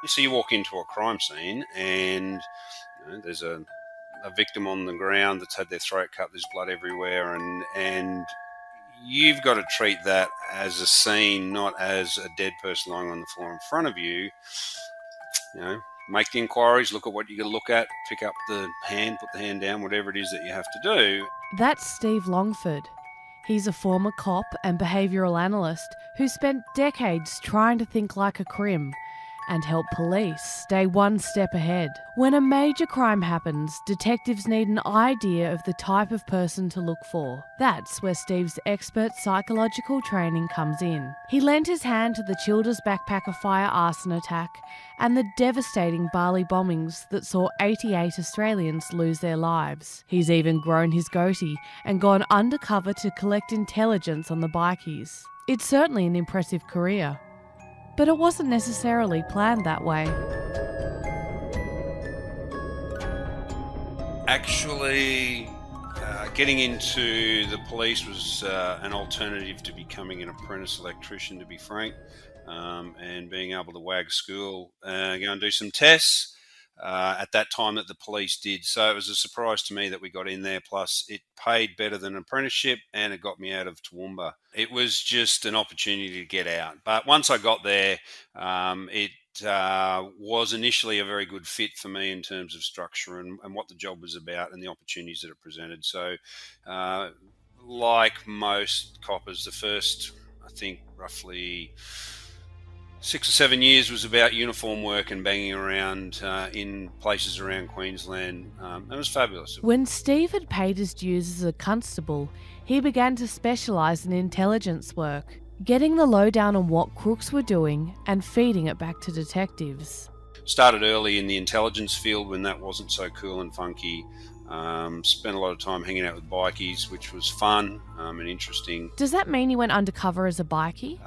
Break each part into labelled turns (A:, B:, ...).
A: So you walk into a crime scene and there's a victim on the ground that's had their throat cut, there's blood everywhere, and you've got to treat that as a scene, not as a dead person lying on the floor in front of you. Make the inquiries, look at what you got to look at, pick up the hand, put the hand down, whatever it is that you have to do.
B: That's Steve Longford. He's a former cop and behavioural analyst who spent decades trying to think like a crim and help police stay one step ahead. When a major crime happens, detectives need an idea of the type of person to look for. That's where Steve's expert psychological training comes in. He lent his hand to the Childers backpacker fire arson attack and the devastating Bali bombings that saw 88 Australians lose their lives. He's even grown his goatee and gone undercover to collect intelligence on the bikies. It's certainly an impressive career. But it wasn't necessarily planned that way.
A: Actually, getting into the police was an alternative to becoming an apprentice electrician, to be frank, and being able to wag school, go and do some tests. At that time that the police did. So it was a surprise to me that we got in there. Plus, it paid better than an apprenticeship and it got me out of Toowoomba. It was just an opportunity to get out. But once I got there, it was initially a very good fit for me in terms of structure and what the job was about and the opportunities that it presented. So, like most coppers, the first, I think, roughly 6 or 7 years was about uniform work and banging around in places around Queensland. It was fabulous.
B: When Steve had paid his dues as a constable, he began to specialise in intelligence work, getting the lowdown on what crooks were doing and feeding it back to detectives.
A: Started early in the intelligence field when that wasn't so cool and funky. Spent a lot of time hanging out with bikies, which was fun and interesting.
B: Does that mean you went undercover as a bikie?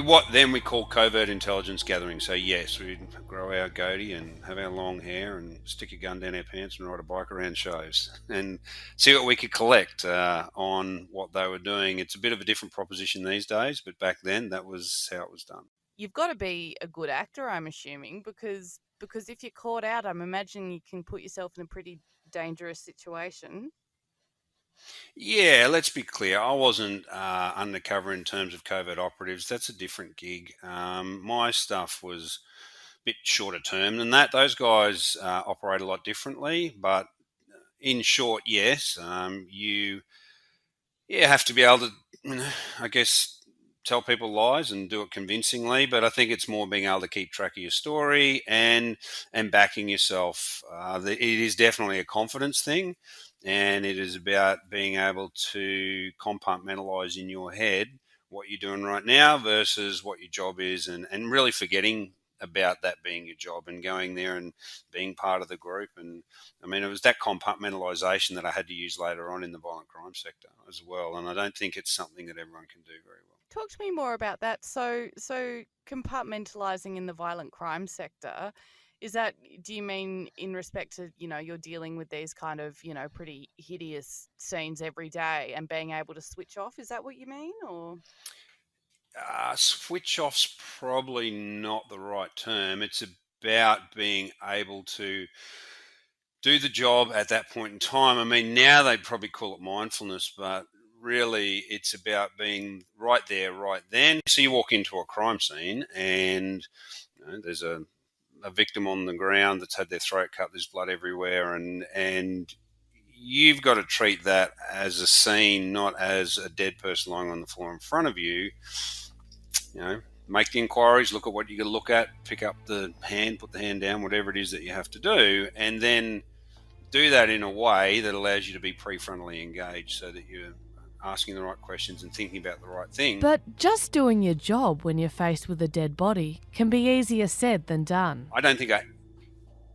A: What then we call covert intelligence gathering. So yes, we'd grow our goatee and have our long hair and stick a gun down our pants and ride a bike around shows and see what we could collect on what they were doing. It's a bit of a different proposition these days, but back then that was how it was done.
C: You've got to be a good actor, I'm assuming, because if you're caught out, I'm imagining you can put yourself in a pretty dangerous situation.
A: Yeah, let's be clear. I wasn't undercover in terms of covert operatives. That's a different gig. My stuff was a bit shorter term than that. Those guys operate a lot differently. But in short, yes, you have to be able to, I guess, tell people lies and do it convincingly. But I think it's more being able to keep track of your story and backing yourself. It is definitely a confidence thing, and it is about being able to compartmentalize in your head what you're doing right now versus what your job is, and really forgetting about that being your job and going there and being part of the group. And I mean, it was that compartmentalization that I had to use later on in the violent crime sector as well. And I don't think it's something that everyone can do very well.
C: Talk to me more about that. So compartmentalizing in the violent crime sector, is that, do you mean in respect to, you're dealing with these kind of, pretty hideous scenes every day and being able to switch off? Is that what you mean? Or
A: Switch off's probably not the right term. It's about being able to do the job at that point in time. I mean, now they'd probably call it mindfulness, but really it's about being right there, right then. So you walk into a crime scene and there's a victim on the ground that's had their throat cut, there's blood everywhere, and you've got to treat that as a scene, not as a dead person lying on the floor in front of you. Make the inquiries, look at what you got to look at, pick up the hand, put the hand down, whatever it is that you have to do, and then do that in a way that allows you to be prefrontally engaged so that you're asking the right questions and thinking about the right thing.
B: But just doing your job when you're faced with a dead body can be easier said than done.
A: I don't think I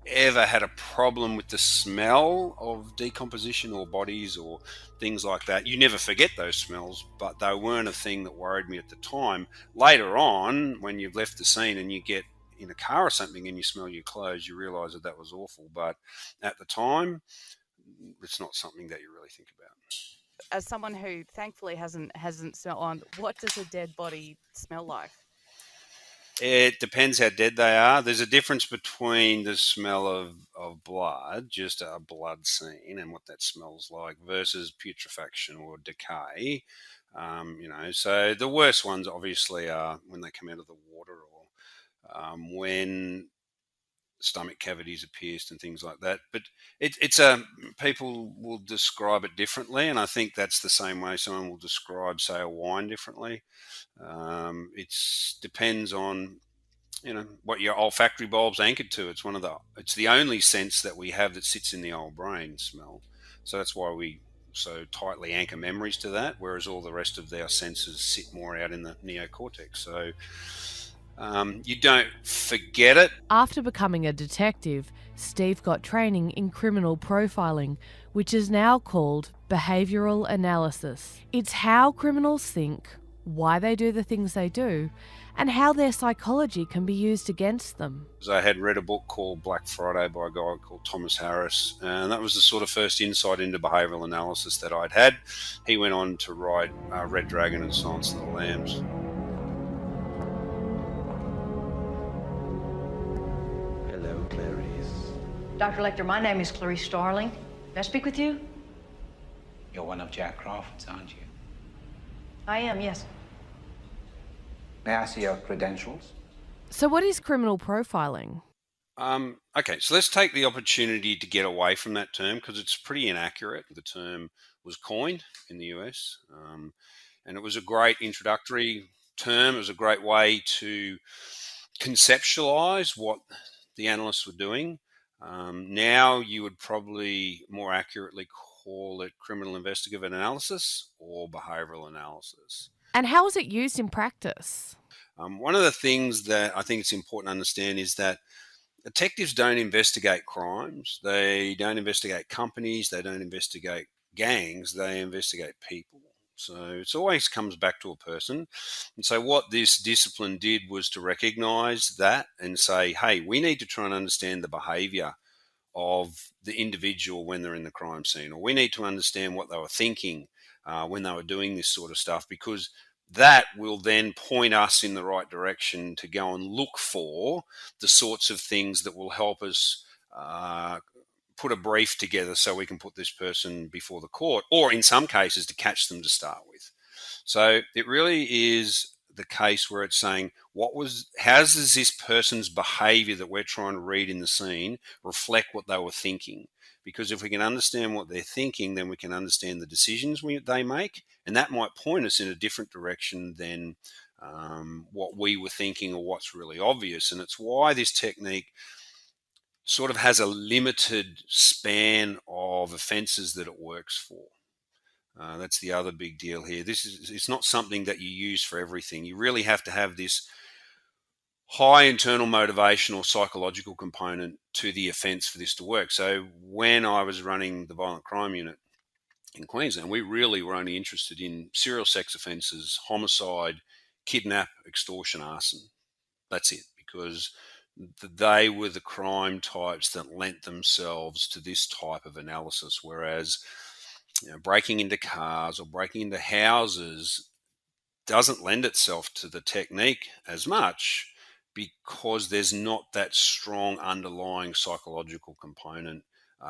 A: ever had a problem with the smell of decomposition or bodies or things like that. You never forget those smells, but they weren't a thing that worried me at the time. Later on, when you've left the scene and you get in a car or something and you smell your clothes, you realise that was awful. But at the time, it's not something that you really think about.
C: as someone who thankfully hasn't smelled on, what does a dead body smell like?
A: It depends how dead they are. There's a difference between the smell of blood, just a blood scene, and what that smells like versus putrefaction or decay. So the worst ones obviously are when they come out of the water or when stomach cavities are pierced and things like that. But it's a people will describe it differently, and I think that's the same way someone will describe, say, a wine differently. It depends on what your olfactory bulb's anchored to. It's the only sense that we have that sits in the old brain, smell. So that's why we so tightly anchor memories to that, whereas all the rest of our senses sit more out in the neocortex. So you don't forget it.
B: After becoming a detective, Steve got training in criminal profiling, which is now called behavioural analysis. It's how criminals think, why they do the things they do, and how their psychology can be used against them.
A: I had read a book called Black Friday by a guy called Thomas Harris, and that was the sort of first insight into behavioural analysis that I'd had. He went on to write Red Dragon and Silence of the Lambs.
D: Hello, Clarice.
E: Dr. Lecter, my name is Clarice Starling. May I speak with you?
D: You're one of Jack Crawford's, aren't you?
E: I am, yes.
D: May I see your credentials?
B: So what is criminal profiling?
A: Okay, so let's take the opportunity to get away from that term because it's pretty inaccurate. The term was coined in the US, and it was a great introductory term. It was a great way to conceptualize what the analysts were doing. Now you would probably more accurately call it criminal investigative analysis or behavioural analysis.
B: And how is it used in practice?
A: One of the things that I think it's important to understand is that detectives don't investigate crimes. They don't investigate companies. They don't investigate gangs. They investigate people. So it always comes back to a person. And so what this discipline did was to recognise that and say, hey, we need to try and understand the behaviour of the individual when they're in the crime scene, or we need to understand what they were thinking when they were doing this sort of stuff, because that will then point us in the right direction to go and look for the sorts of things that will help us put a brief together so we can put this person before the court, or in some cases to catch them to start with. So it really is the case where it's saying, how does this person's behavior that we're trying to read in the scene reflect what they were thinking? Because if we can understand what they're thinking, then we can understand the decisions they make, and that might point us in a different direction than what we were thinking or what's really obvious. And it's why this technique sort of has a limited span of offences that it works for. That's the other big deal here. It's not something that you use for everything. You really have to have this high internal motivation or psychological component to the offence for this to work. So when I was running the violent crime unit in Queensland, we really were only interested in serial sex offences, homicide, kidnap, extortion, arson. That's it, because they were the crime types that lent themselves to this type of analysis, whereas breaking into cars or breaking into houses doesn't lend itself to the technique as much because there's not that strong underlying psychological component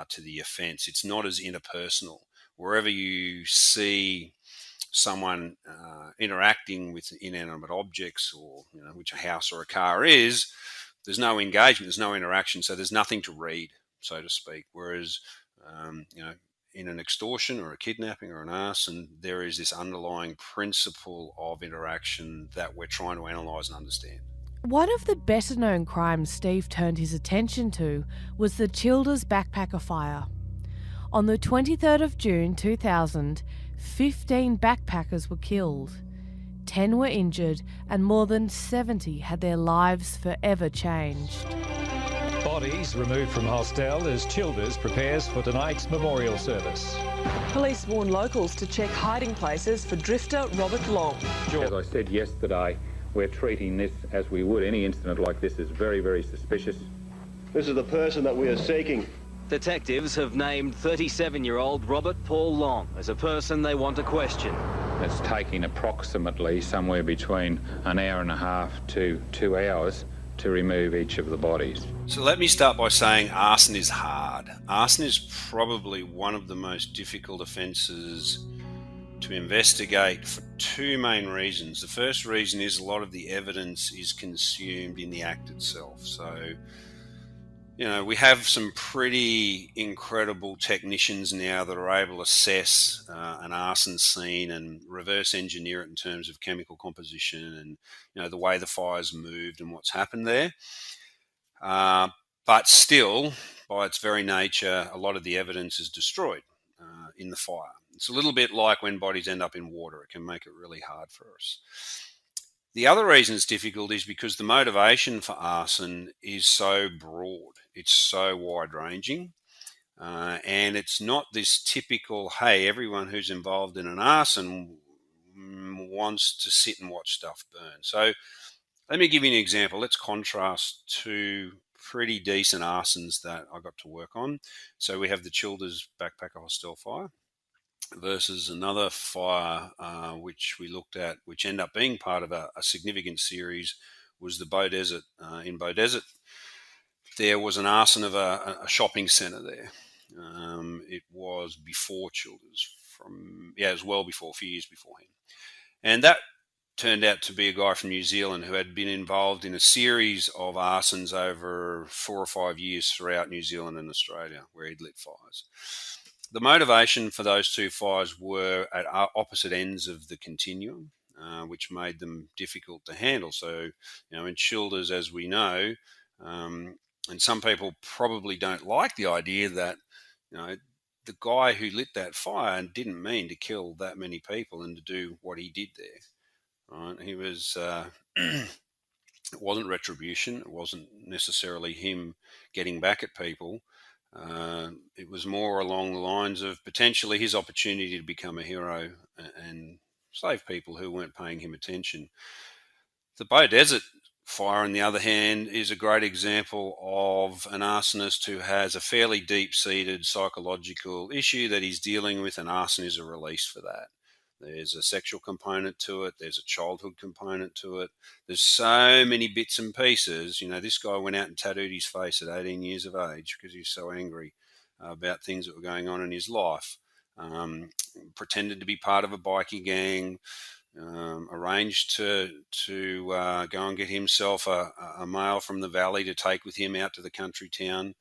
A: to the offence. It's not as interpersonal. Wherever you see someone interacting with inanimate objects, or which a house or a car is, there's no engagement, there's no interaction, so there's nothing to read, so to speak. Whereas, in an extortion or a kidnapping or an arson, there is this underlying principle of interaction that we're trying to analyse and understand.
B: One of the better known crimes Steve turned his attention to was the Childers backpacker fire. On the 23rd of June 2000, 15 backpackers were killed. 10 were injured and more than 70 had their lives forever changed.
F: Bodies removed from Hostel as Childers prepares for tonight's memorial service.
G: Police warn locals to check hiding places for drifter Robert Long.
H: As I said yesterday, we're treating this as we would any incident like this as very, very suspicious.
I: This is the person that we are seeking.
J: Detectives have named 37-year-old Robert Paul Long as a person they want to question.
H: It's taking approximately somewhere between an hour and a half to 2 hours to remove each of the bodies.
A: So let me start by saying arson is hard. Arson is probably one of the most difficult offences to investigate for two main reasons. The first reason is a lot of the evidence is consumed in the act itself. So, we have some pretty incredible technicians now that are able to assess an arson scene and reverse engineer it in terms of chemical composition and, the way the fire's moved and what's happened there. But still, by its very nature, a lot of the evidence is destroyed in the fire. It's a little bit like when bodies end up in water. It can make it really hard for us. The other reason it's difficult is because the motivation for arson is so broad. It's so wide-ranging. And it's not this typical, hey, everyone who's involved in an arson wants to sit and watch stuff burn. So let me give you an example. Let's contrast two pretty decent arsons that I got to work on. So we have the Childers Backpacker Hostel fire versus another fire which we looked at, which ended up being part of a significant series, was the Bow Desert. In Bow Desert, there was an arson of a shopping centre there. It was before Childers. It was well before, a few years before him. And that turned out to be a guy from New Zealand who had been involved in a series of arsons over 4 or 5 years throughout New Zealand and Australia, where he'd lit fires. The motivation for those two fires were at opposite ends of the continuum, which made them difficult to handle. So, in Childers, as we know, and some people probably don't like the idea that, the guy who lit that fire didn't mean to kill that many people and to do what he did there. Right? He was. It wasn't retribution. It wasn't necessarily him getting back at people. It was more along the lines of potentially his opportunity to become a hero and save people who weren't paying him attention. The Bow Desert fire, on the other hand, is a great example of an arsonist who has a fairly deep-seated psychological issue that he's dealing with, and arson is a release for that. There's a sexual component to it. There's a childhood component to it. There's so many bits and pieces. This guy went out and tattooed his face at 18 years of age because he was so angry about things that were going on in his life. Pretended to be part of a bikie gang. Arranged to go and get himself a male from the valley to take with him out to the country town.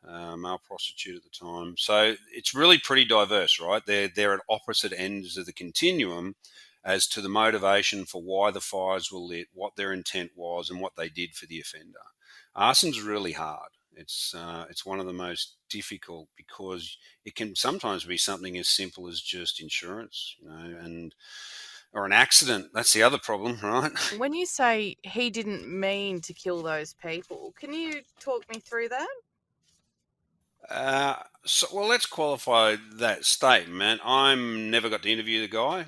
A: Male prostitute at the time. So it's really pretty diverse, right? They're at opposite ends of the continuum as to the motivation for why the fires were lit, what their intent was, and what they did for the offender. Arson's really hard. It's one of the most difficult because it can sometimes be something as simple as just insurance, or an accident. That's the other problem, right?
C: When you say he didn't mean to kill those people, can you talk me through that?
A: Let's qualify that statement. I'm never got to interview the guy,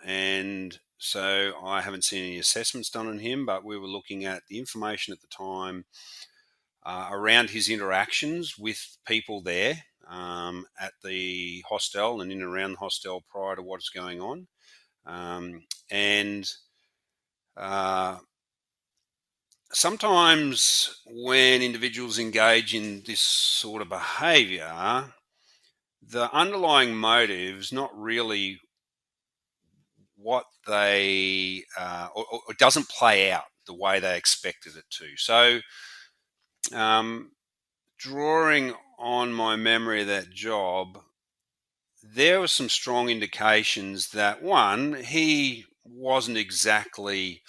A: and so I haven't seen any assessments done on him, but we were looking at the information at the time around his interactions with people there at the hostel and in and around the hostel prior to what's going on. Sometimes when individuals engage in this sort of behaviour, the underlying motive's not really what they, or it doesn't play out the way they expected it to. So, drawing on my memory of that job, there were some strong indications that, one, he wasn't exactly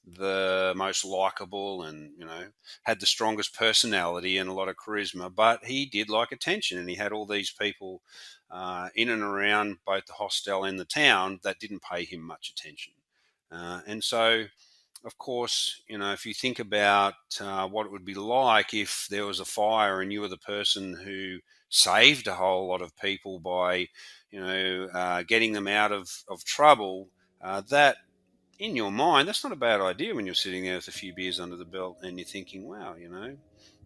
A: the most likable and, had the strongest personality and a lot of charisma, but he did like attention, and he had all these people in and around both the hostel and the town that didn't pay him much attention. And so, of course, if you think about what it would be like if there was a fire and you were the person who saved a whole lot of people by, getting them out of trouble, that in your mind, that's not a bad idea when you're sitting there with a few beers under the belt and you're thinking, wow,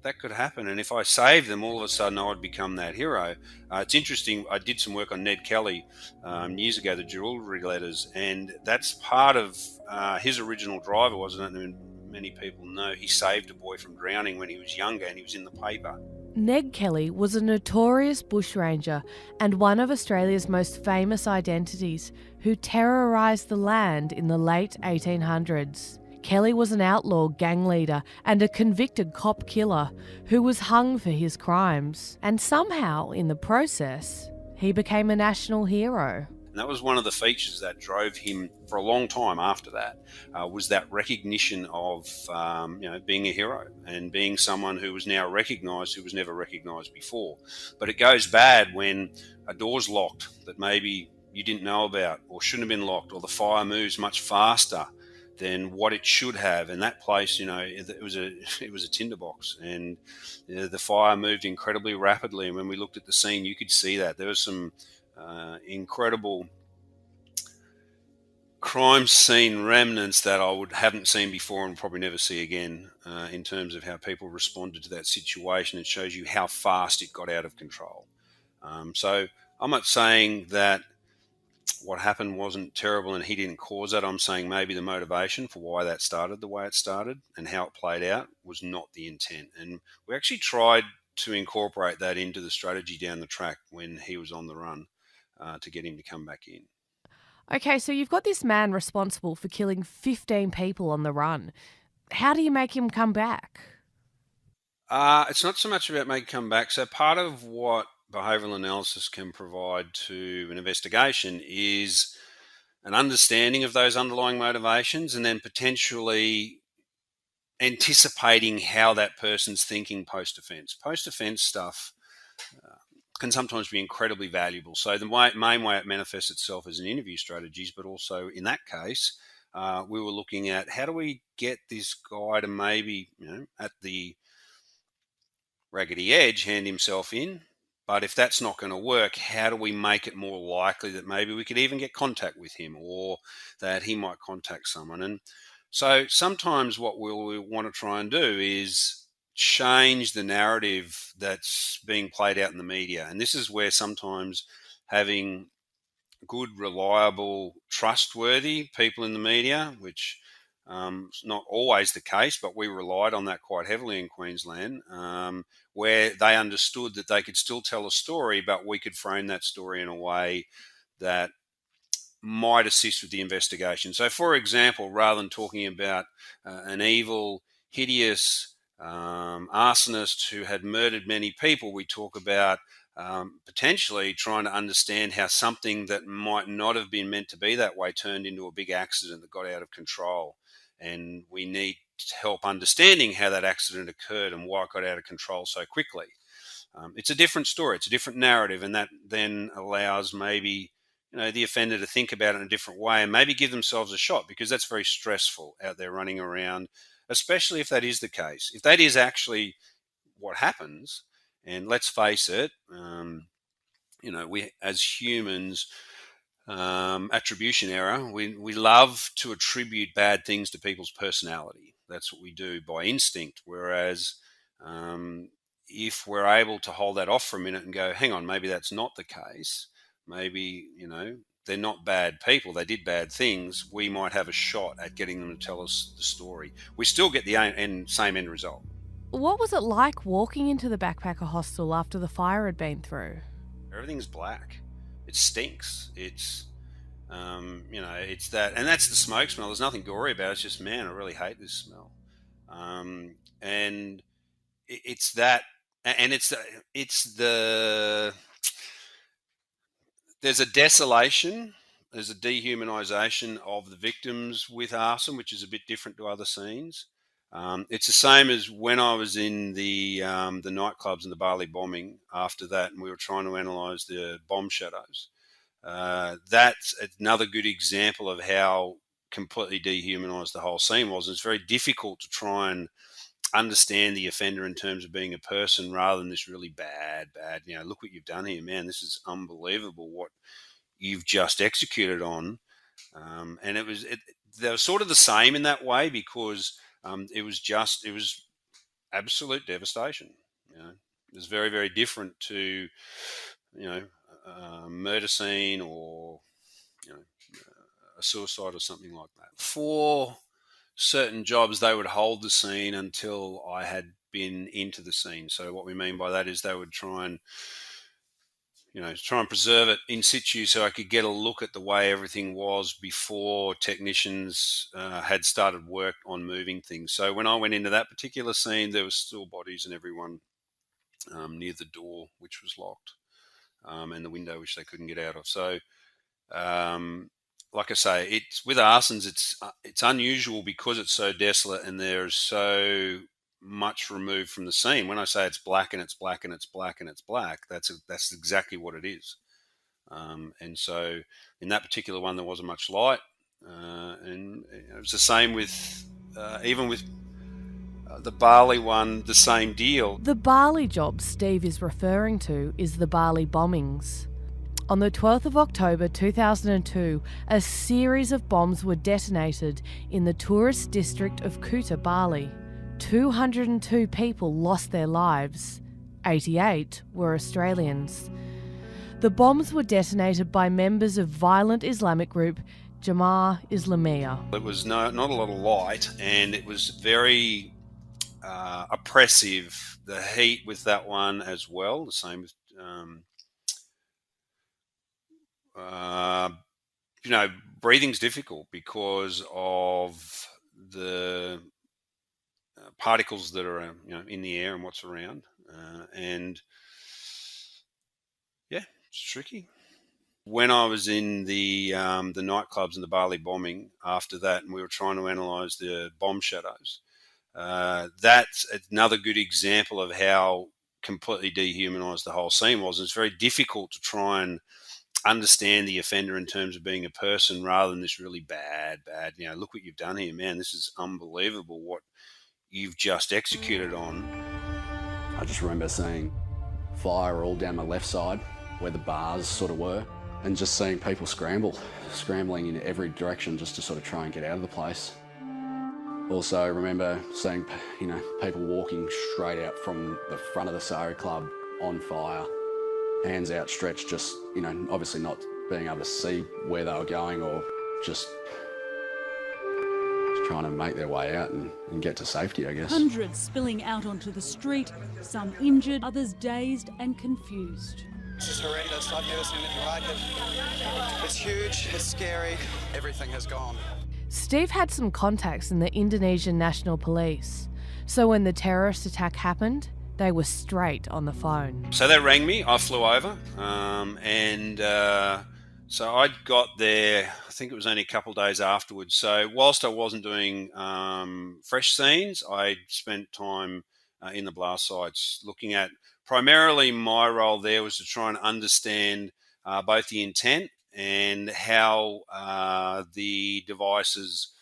A: that could happen. And if I saved them, all of a sudden I would become that hero. It's interesting. I did some work on Ned Kelly years ago, the jewellery letters, and that's part of his original driver, wasn't it? And many people know he saved a boy from drowning when he was younger, and he was in the paper.
B: Ned Kelly was a notorious bushranger and one of Australia's most famous identities who terrorised the land in the late 1800s. Kelly was an outlaw gang leader and a convicted cop killer who was hung for his crimes. And somehow, in the process, he became a national hero.
A: And that was one of the features that drove him for a long time after that, was that recognition of being a hero and being someone who was now recognised, who was never recognised before. But it goes bad when a door's locked that maybe you didn't know about or shouldn't have been locked, or the fire moves much faster than what it should have. And that place, it was a tinderbox, and the fire moved incredibly rapidly. And when we looked at the scene, you could see that there was some incredible crime scene remnants that I haven't seen before and probably never see again, in terms of how people responded to that situation. It shows you how fast it got out of control. So I'm not saying that what happened wasn't terrible and he didn't cause that. I'm saying maybe the motivation for why that started the way it started and how it played out was not the intent. And we actually tried to incorporate that into the strategy down the track when he was on the run, to get him to come back in.
B: Okay, so you've got this man responsible for killing 15 people on the run. How do you make him come back?
A: It's not so much about making come back. So part of what behavioural analysis can provide to an investigation is an understanding of those underlying motivations, and then potentially anticipating how that person's thinking post-offence. Post-offence stuff can sometimes be incredibly valuable. So the main way it manifests itself is in interview strategies, but also in that case, we were looking at how do we get this guy to maybe, at the raggedy edge, hand himself in. But if that's not going to work, how do we make it more likely that maybe we could even get contact with him, or that he might contact someone? And so sometimes what we'll want to try and do is change the narrative that's being played out in the media. And this is where sometimes having good, reliable, trustworthy people in the media, which is not always the case, but we relied on that quite heavily in Queensland, where they understood that they could still tell a story, but we could frame that story in a way that might assist with the investigation. So, for example, rather than talking about an evil, hideous arsonist who had murdered many people, we talk about potentially trying to understand how something that might not have been meant to be that way turned into a big accident that got out of control. And we need help understanding how that accident occurred and why it got out of control so quickly. It's a different story. It's a different narrative, and that then allows maybe the offender to think about it in a different way and maybe give themselves a shot, because that's very stressful out there running around, especially if that is the case. If that is actually what happens, and let's face it, we as humans, attribution error, we love to attribute bad things to people's personality. That's what we do by instinct. Whereas if we're able to hold that off for a minute and go, hang on, maybe that's not the case. Maybe, they're not bad people. They did bad things. We might have a shot at getting them to tell us the story. We still get the same end result.
B: What was it like walking into the backpacker hostel after the fire had been through?
A: Everything's black. It stinks. It's, it's that, and that's the smoke smell. There's nothing gory about it. It's just, man, I really hate this smell. And it's that, and it's the, there's a desolation, there's a dehumanisation of the victims with arson, which is a bit different to other scenes. It's the same as when I was in the nightclubs and the Bali bombing after that, and we were trying to analyse the bomb shadows. That's another good example of how completely dehumanised the whole scene was. It's very difficult to try and understand the offender in terms of being a person rather than this really bad, look what you've done here, man. This is unbelievable what you've just executed on. And they were sort of the same in that way, because it was absolute devastation. It's very, very different to, a murder scene or, a suicide or something like that. For certain jobs, they would hold the scene until I had been into the scene. So what we mean by that is they would try and preserve it in situ so I could get a look at the way everything was before technicians had started work on moving things. So when I went into that particular scene, there was still bodies and everyone near the door, which was locked, and the window, which they couldn't get out of. So, like I say, it's with arsons, it's unusual because it's so desolate and there's so much removed from the scene. When I say it's black and it's black and it's black and it's black, that's exactly what it is. And so in that particular one, there wasn't much light, and it was the same with even with the Bali one, the same deal.
B: The Bali job Steve is referring to is the Bali bombings. On the 12th of October 2002, a series of bombs were detonated in the tourist district of Kuta, Bali. 202 people lost their lives. 88 were Australians. The bombs were detonated by members of violent Islamic group Jamaah Islamiyah.
A: It was not a lot of light, and it was very oppressive. The heat with that one as well, the same with breathing's difficult because of the particles that are in the air and what's around, and yeah, it's tricky. When I was in the nightclubs and the Bali bombing after that, and we were trying to analyse the bomb shadows, that's another good example of how completely dehumanised the whole scene was. It's very difficult to try and understand the offender in terms of being a person rather than this really bad, look what you've done here, man. This is unbelievable what you've just executed on.
J: I just remember seeing fire all down my left side where the bars sort of were, and just seeing people scrambling in every direction just to sort of try and get out of the place. Also, I remember seeing, people walking straight out from the front of the Sari Club on fire, hands outstretched, just, obviously not being able to see where they were going or just trying to make their way out and get to safety, I guess.
K: Hundreds spilling out onto the street, some injured, others dazed and confused.
L: This is horrendous. I've never seen anything like it. It's huge, it's scary, everything has gone.
B: Steve had some contacts in the Indonesian National Police, so when the terrorist attack happened, they were straight on the phone.
A: So they rang me, I flew over, so I got there, I think it was only a couple of days afterwards. So whilst I wasn't doing fresh scenes, I spent time in the blast sites looking at, primarily my role there was to try and understand both the intent and how the devices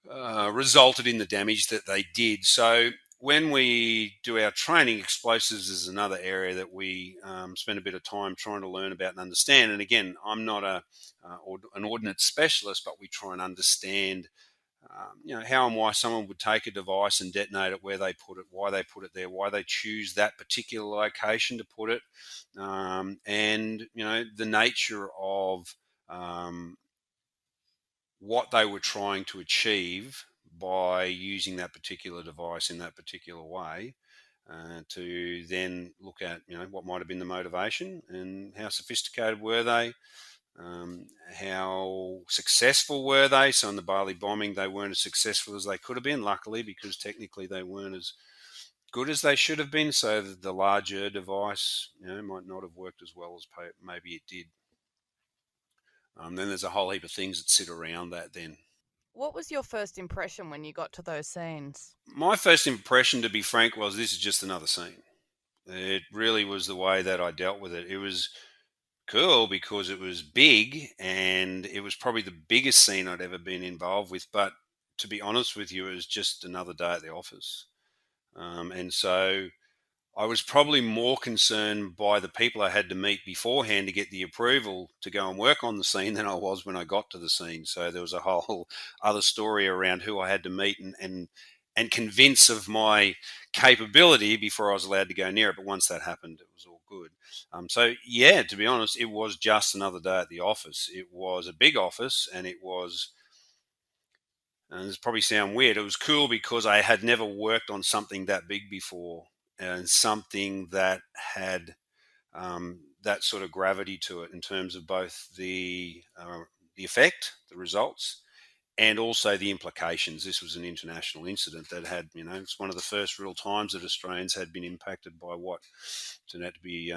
A: resulted in the damage that they did. So when we do our training, explosives is another area that we spend a bit of time trying to learn about and understand. And again, I'm not an ordnance specialist, but we try and understand how and why someone would take a device and detonate it, where they put it, why they put it there, why they choose that particular location to put it, and the nature of what they were trying to achieve by using that particular device in that particular way, to then look at what might have been the motivation and how sophisticated were they. How successful were they? So in the Bali bombing, they weren't as successful as they could have been, luckily, because technically they weren't as good as they should have been. So the larger device, might not have worked as well as maybe it did. Then there's a whole heap of things that sit around that then.
C: What was your first impression when you got to those scenes?
A: My first impression, to be frank, was this is just another scene. It really was the way that I dealt with it. It was cool because it was big, and it was probably the biggest scene I'd ever been involved with. But to be honest with you, it was just another day at the office. And so I was probably more concerned by the people I had to meet beforehand to get the approval to go and work on the scene than I was when I got to the scene. So there was a whole other story around who I had to meet and and convince of my capability before I was allowed to go near it. But once that happened, it was all good. So yeah, to be honest, it was just another day at the office. It was a big office, and it was, and this probably sound weird, it was cool because I had never worked on something that big before, and something that had that sort of gravity to it in terms of both the effect, the results, and also the implications. This was an international incident that had, it's one of the first real times that Australians had been impacted by what turned out to be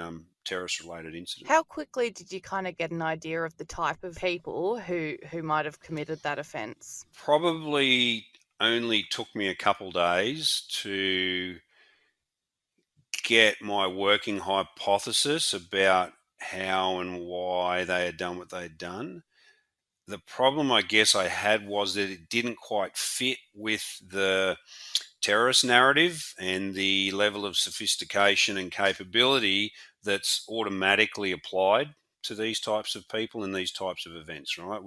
A: terrorist-related incident.
C: How quickly did you kind of get an idea of the type of people who might have committed that offence?
A: Probably only took me a couple days to get my working hypothesis about how and why they had done what they'd done. The problem I guess I had was that it didn't quite fit with the terrorist narrative and the level of sophistication and capability that's automatically applied to these types of people and these types of events, right?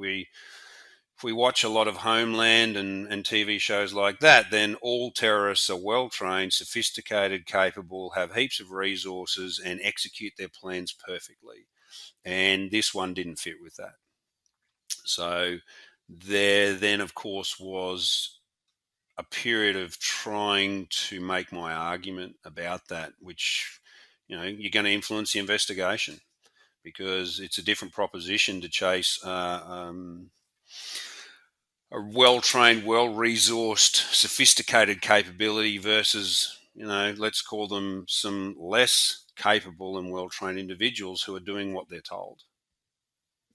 A: If we watch a lot of Homeland and TV shows like that, then all terrorists are well trained, sophisticated, capable, have heaps of resources, and execute their plans perfectly. And this one didn't fit with that. So there then, of course, was a period of trying to make my argument about that, which, you're going to influence the investigation, because it's a different proposition to chase a well-trained, well-resourced, sophisticated capability versus, let's call them some less capable and well-trained individuals who are doing what they're told.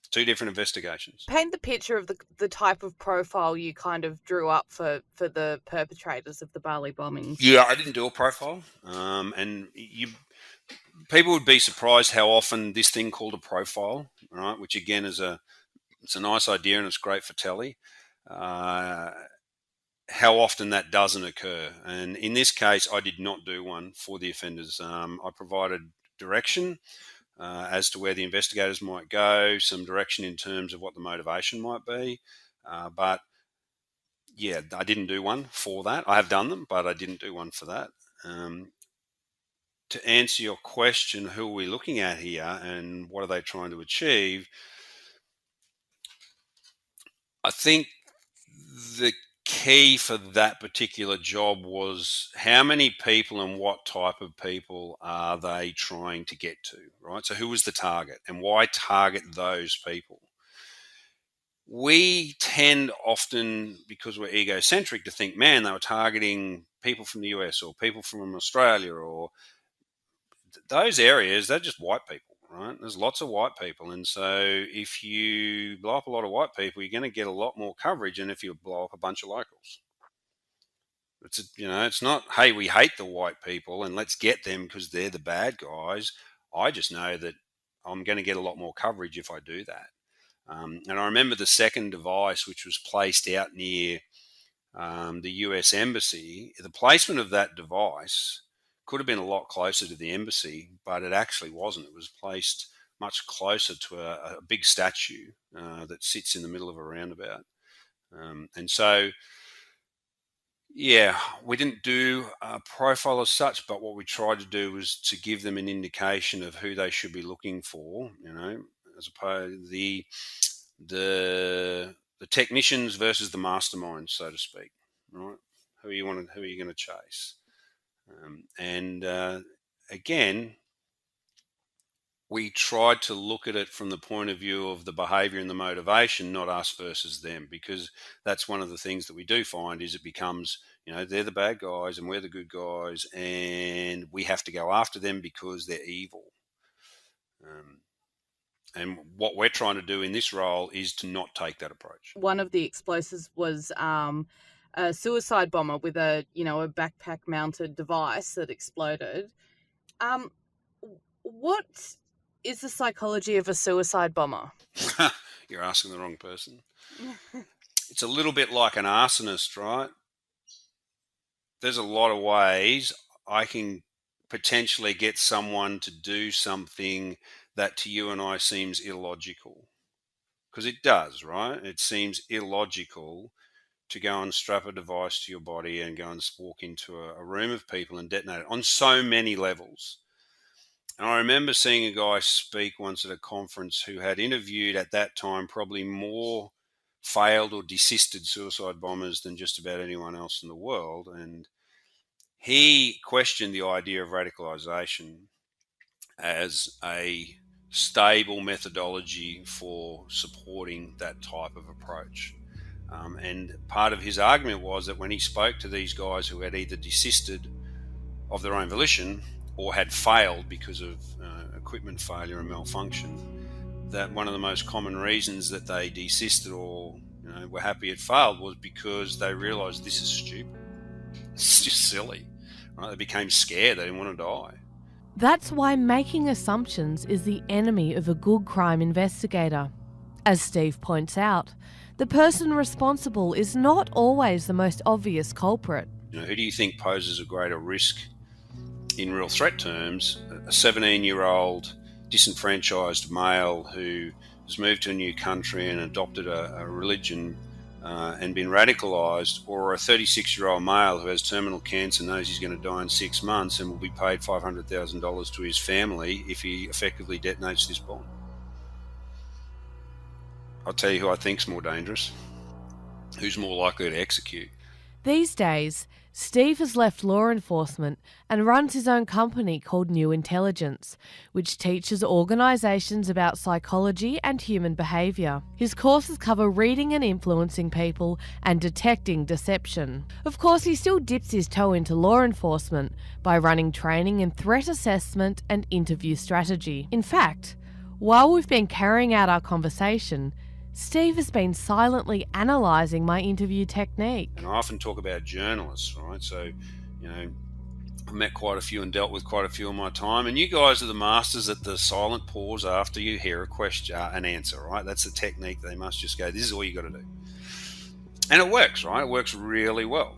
A: Two different investigations.
C: Paint the picture of the type of profile you kind of drew up for the perpetrators of the Bali bombings.
A: Yeah, I didn't do a profile, and people would be surprised how often this thing called a profile, right? Which again it's a nice idea and it's great for telly. How often that doesn't occur, and in this case, I did not do one for the offenders. I provided direction as to where the investigators might go, some direction in terms of what the motivation might be. But yeah, I didn't do one for that. I have done them, but I didn't do one for that. To answer your question, who are we looking at here and what are they trying to achieve? I think the key for that particular job was how many people and what type of people are they trying to get to, right? So who was the target and why target those people? We tend often, because we're egocentric, to think, man, they were targeting people from the US or people from Australia or those areas. They're just white people, right? There's lots of white people. And so if you blow up a lot of white people, you're going to get a lot more coverage than if you blow up a bunch of locals. It's not, hey, we hate the white people and let's get them because they're the bad guys. I just know that I'm going to get a lot more coverage if I do that. And I remember the second device, which was placed out near the US Embassy. The placement of that device could have been a lot closer to the embassy, but it actually wasn't. It was placed much closer to a big statue that sits in the middle of a roundabout. And so, yeah, we didn't do a profile as such, but what we tried to do was to give them an indication of who they should be looking for, as opposed to the technicians versus the masterminds, so to speak, right? Who are you going to chase? Again, we tried to look at it from the point of view of the behaviour and the motivation, not us versus them, because that's one of the things that we do find is it becomes, they're the bad guys and we're the good guys, and we have to go after them because they're evil. And what we're trying to do in this role is to not take that approach.
C: One of the explosives was a suicide bomber with a backpack mounted device that exploded. What is the psychology of a suicide bomber?
A: You're asking the wrong person. It's a little bit like an arsonist, right? There's a lot of ways I can potentially get someone to do something that to you and I seems illogical. Because it does, right? It seems illogical to go and strap a device to your body and go and walk into a room of people and detonate it on so many levels. And I remember seeing a guy speak once at a conference who had interviewed at that time probably more failed or desisted suicide bombers than just about anyone else in the world. And he questioned the idea of radicalization as a stable methodology for supporting that type of approach. And part of his argument was that when he spoke to these guys who had either desisted of their own volition or had failed because of equipment failure and malfunction, that one of the most common reasons that they desisted or were happy it failed was because they realized this is stupid. It's just silly. Right? They became scared. They didn't want to die.
B: That's why making assumptions is the enemy of a good crime investigator. As Steve points out, the person responsible is not always the most obvious culprit.
A: Who do you think poses a greater risk in real threat terms? A 17-year-old disenfranchised male who has moved to a new country and adopted a religion and been radicalised, or a 36-year-old male who has terminal cancer, knows he's going to die in 6 months and will be paid $500,000 to his family if he effectively detonates this bomb? I'll tell you who I think's more dangerous, who's more likely to execute.
B: These days, Steve has left law enforcement and runs his own company called New Intelligence, which teaches organisations about psychology and human behaviour. His courses cover reading and influencing people and detecting deception. Of course, he still dips his toe into law enforcement by running training in threat assessment and interview strategy. In fact, while we've been carrying out our conversation, Steve has been silently analysing my interview technique.
A: And I often talk about journalists, right? So, I've met quite a few and dealt with quite a few in my time. And you guys are the masters at the silent pause after you hear a question, an answer, right? That's the technique. They must just go, this is all you got to do. And it works, right? It works really well.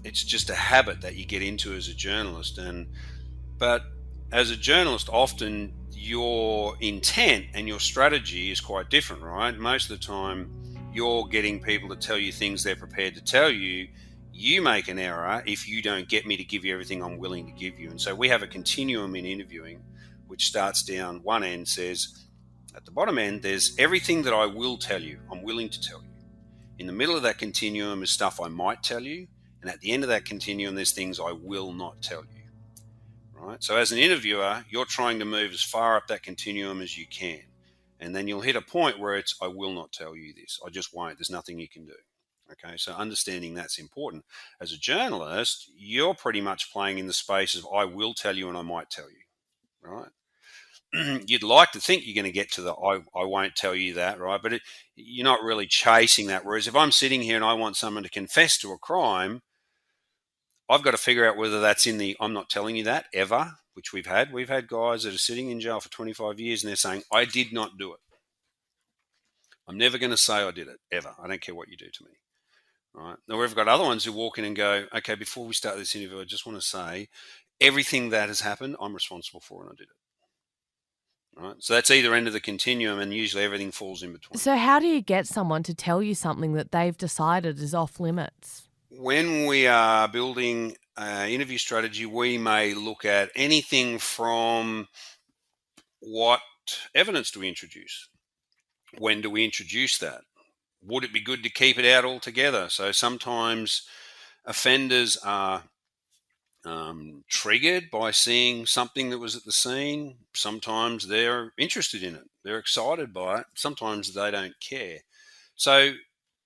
A: It's just a habit that you get into as a journalist. But as a journalist, often your intent and your strategy is quite different, right? Most of the time, you're getting people to tell you things they're prepared to tell you. You make an error if you don't get me to give you everything I'm willing to give you. And so we have a continuum in interviewing, which starts down one end, says, at the bottom end, there's everything that I will tell you, I'm willing to tell you. In the middle of that continuum is stuff I might tell you. And at the end of that continuum, there's things I will not tell you. Right? So as an interviewer, you're trying to move as far up that continuum as you can. And then you'll hit a point where it's, I will not tell you this. I just won't. There's nothing you can do. Okay, so understanding that's important. As a journalist, you're pretty much playing in the space of I will tell you and I might tell you. Right? You'd like to think you're going to get to the I won't tell you that, right? But you're not really chasing that. Whereas if I'm sitting here and I want someone to confess to a crime, I've got to figure out whether that's in the I'm not telling you that ever, which we've had. We've had guys that are sitting in jail for 25 years and they're saying, I did not do it. I'm never going to say I did it, ever. I don't care what you do to me. Right? Now, we've got other ones who walk in and go, okay, before we start this interview, I just want to say everything that has happened, I'm responsible for and I did it. Right? So that's either end of the continuum and usually everything falls in between.
B: So how do you get someone to tell you something that they've decided is off limits?
A: When we are building an interview strategy, we may look at anything from what evidence do we introduce? When do we introduce that? Would it be good to keep it out altogether? So sometimes offenders are triggered by seeing something that was at the scene. Sometimes they're interested in it. They're excited by it. Sometimes they don't care. So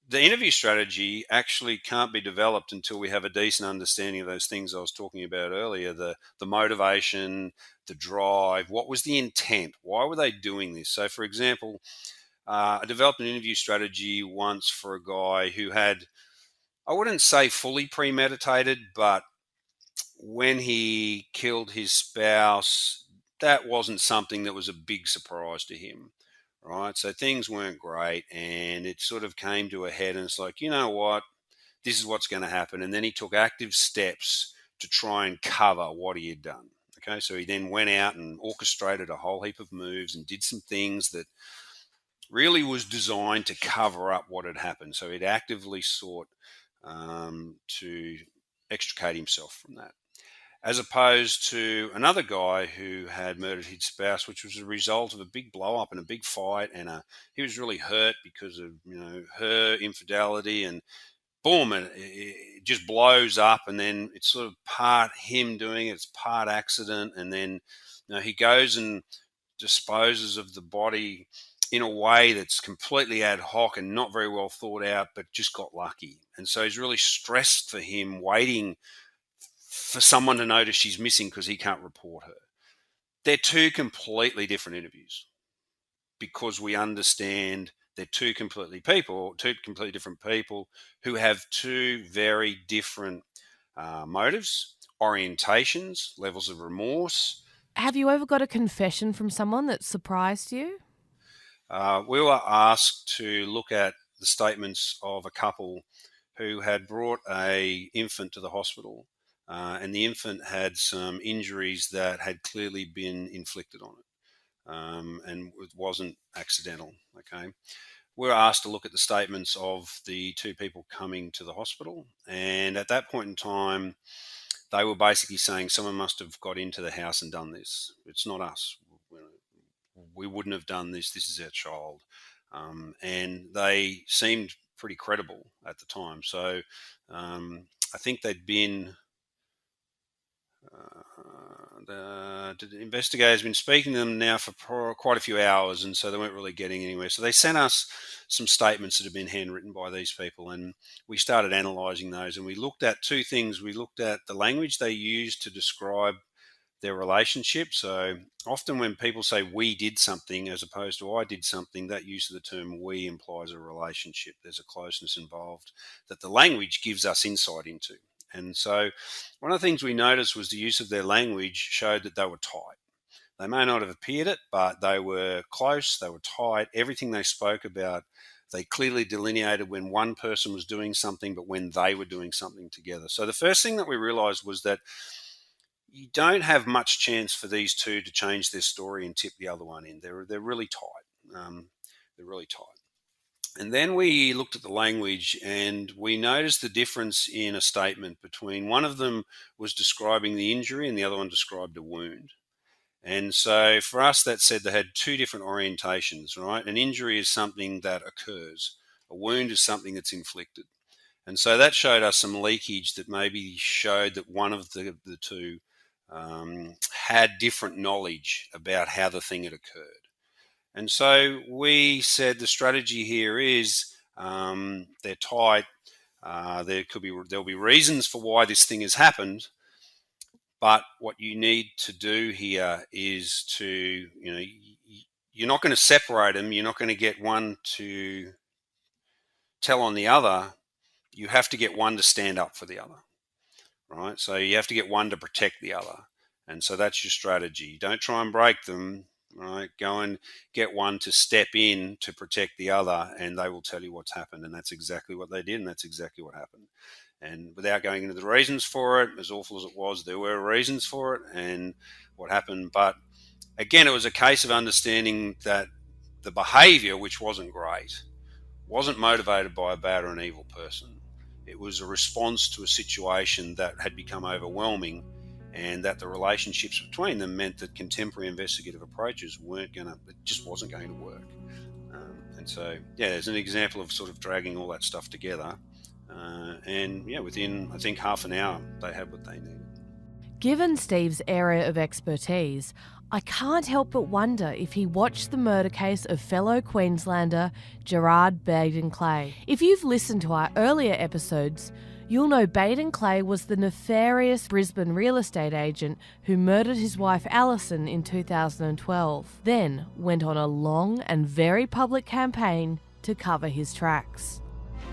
A: the interview strategy actually can't be developed until we have a decent understanding of those things I was talking about earlier, the motivation, the drive, what was the intent, why were they doing this? So, for example, I developed an interview strategy once for a guy who had, I wouldn't say fully premeditated, but when he killed his spouse, that wasn't something that was a big surprise to him. Right, so things weren't great and it sort of came to a head and it's like, you know what, this is what's going to happen. And then he took active steps to try and cover what he had done. Okay, so he then went out and orchestrated a whole heap of moves and did some things that really was designed to cover up what had happened. So he'd actively sought to extricate himself from that, as opposed to another guy who had murdered his spouse, which was a result of a big blow up and a big fight, and he was really hurt because of her infidelity, and boom, and it just blows up, and then it's sort of part him doing it, it's part accident, and then he goes and disposes of the body in a way that's completely ad hoc and not very well thought out, but just got lucky. And so he's really stressed for him, waiting for someone to notice she's missing because he can't report her. They're two completely different interviews, because we understand they're two completely different people who have two very different motives, orientations, levels of remorse.
B: Have you ever got a confession from someone that surprised you?
A: We were asked to look at the statements of a couple who had brought an infant to the hospital, and the infant had some injuries that had clearly been inflicted on it, and it wasn't accidental. Okay, we were asked to look at the statements of the two people coming to the hospital, and at that point in time, they were basically saying someone must have got into the house and done this. It's not us. We wouldn't have done this. This is our child. And they seemed pretty credible at the time. So I think they'd been, the investigators have been speaking to them now for quite a few hours, and so they weren't really getting anywhere. So they sent us some statements that had been handwritten by these people, and we started analysing those, and we looked at two things. We looked at the language they used to describe their relationship. So often when people say we did something as opposed to I did something, that use of the term we implies a relationship. There's a closeness involved that the language gives us insight into. And so one of the things we noticed was the use of their language showed that they were tight. They may not have appeared it, but they were close, they were tight. Everything they spoke about, they clearly delineated when one person was doing something, but when they were doing something together. So the first thing that we realized was that you don't have much chance for these two to change their story and tip the other one in. They're really tight. They're really tight. And then we looked at the language, and we noticed the difference in a statement between one of them was describing the injury and the other one described a wound. And so for us, that said they had two different orientations, right? An injury is something that occurs. A wound is something that's inflicted. And so that showed us some leakage that maybe showed that one of the two had different knowledge about how the thing had occurred. And so we said the strategy here is they're tight. There'll be reasons for why this thing has happened, but what you need to do here is to, you're not going to separate them. You're not going to get one to tell on the other. You have to get one to stand up for the other. Right, so you have to get one to protect the other, and so that's your strategy. Don't try and break them. Right, go and get one to step in to protect the other, and they will tell you what's happened. And that's exactly what they did, and that's exactly what happened. And without going into the reasons for it, as awful as it was, there were reasons for it and what happened. But again, it was a case of understanding that the behaviour, which wasn't great, wasn't motivated by a bad or an evil person. It was a response to a situation that had become overwhelming, and that the relationships between them meant that contemporary investigative approaches it just wasn't going to work. And so, there's an example of sort of dragging all that stuff together. Within, I think, half an hour, they had what they needed.
B: Given Steve's area of expertise, I can't help but wonder if he watched the murder case of fellow Queenslander Gerard Baden-Clay. If you've listened to our earlier episodes, you'll know Baden-Clay was the nefarious Brisbane real estate agent who murdered his wife Alison in 2012, then went on a long and very public campaign to cover his tracks.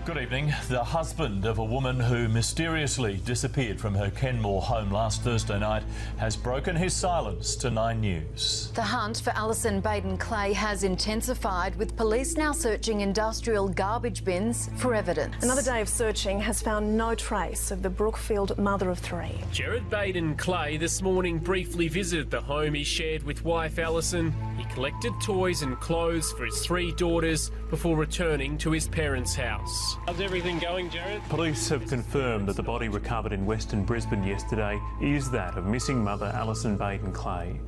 M: Good evening. The husband of a woman who mysteriously disappeared from her Kenmore home last Thursday night has broken his silence to 9 News.
N: The hunt for Alison Baden-Clay has intensified, with police now searching industrial garbage bins for evidence.
O: Another day of searching has found no trace of the Brookfield mother of three.
P: Gerard Baden-Clay this morning briefly visited the home he shared with wife Alison. He collected toys and clothes for his 3 daughters before returning to his parents' house. How's everything going, Jared?
M: Police have confirmed that the body recovered in Western Brisbane yesterday is that of missing mother Alison Baden-Clay.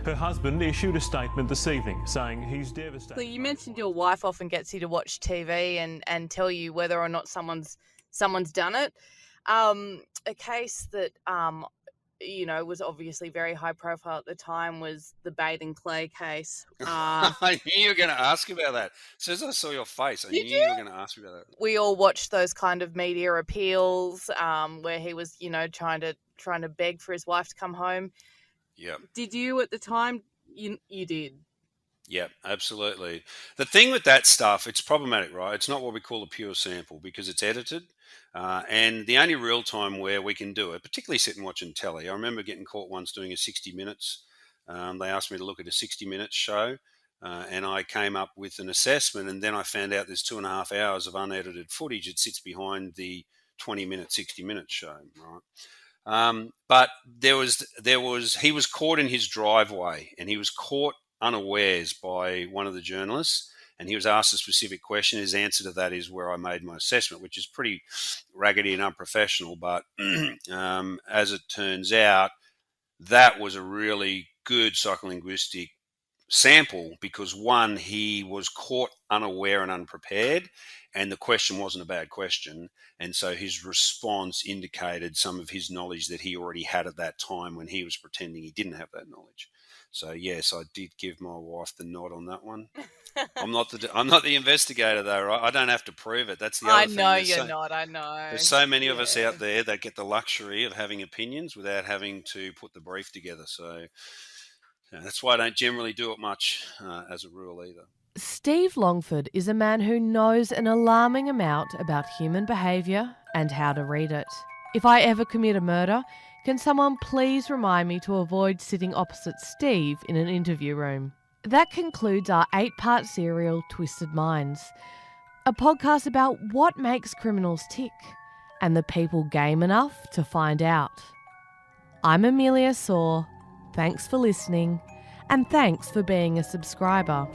M: Her husband issued a statement this evening saying he's devastated.
C: So you mentioned your wife often gets you to watch TV and tell you whether or not someone's done it. A case that was obviously very high profile at the time was the Baden-Clay case.
A: I knew you were going to ask about that. As soon as I saw your face, I knew you were going to ask me about that.
C: We all watched those kind of media appeals where he was, trying to beg for his wife to come home.
A: Yeah.
C: Did you at the time? You did.
A: Yeah, absolutely. The thing with that stuff, it's problematic, right? It's not what we call a pure sample because it's edited. And the only real time where we can do it, particularly sitting watching telly, I remember getting caught once doing a 60 Minutes. They asked me to look at a 60 Minutes show and I came up with an assessment, and then I found out there's 2.5 hours of unedited footage that sits behind the 20-minute 60 Minutes show, right? But he was caught in his driveway, and he was caught unawares by one of the journalists, and he was asked a specific question. His answer to that is where I made my assessment, which is pretty raggedy and unprofessional. But as it turns out, that was a really good psycholinguistic sample because, one, he was caught unaware and unprepared, and the question wasn't a bad question. And so his response indicated some of his knowledge that he already had at that time when he was pretending he didn't have that knowledge. So yes, I did give my wife the nod on that one. I'm not the investigator though, right? I don't have to prove it. That's the other thing.
C: I know you're not. I know.
A: There's so many of us out there that get the luxury of having opinions without having to put the brief together. So that's why I don't generally do it much as a rule either.
B: Steve Longford is a man who knows an alarming amount about human behaviour and how to read it. If I ever commit a murder, can someone please remind me to avoid sitting opposite Steve in an interview room? That concludes our 8-part serial Twisted Minds, a podcast about what makes criminals tick and the people game enough to find out. I'm Amelia Saw. Thanks for listening, and thanks for being a subscriber.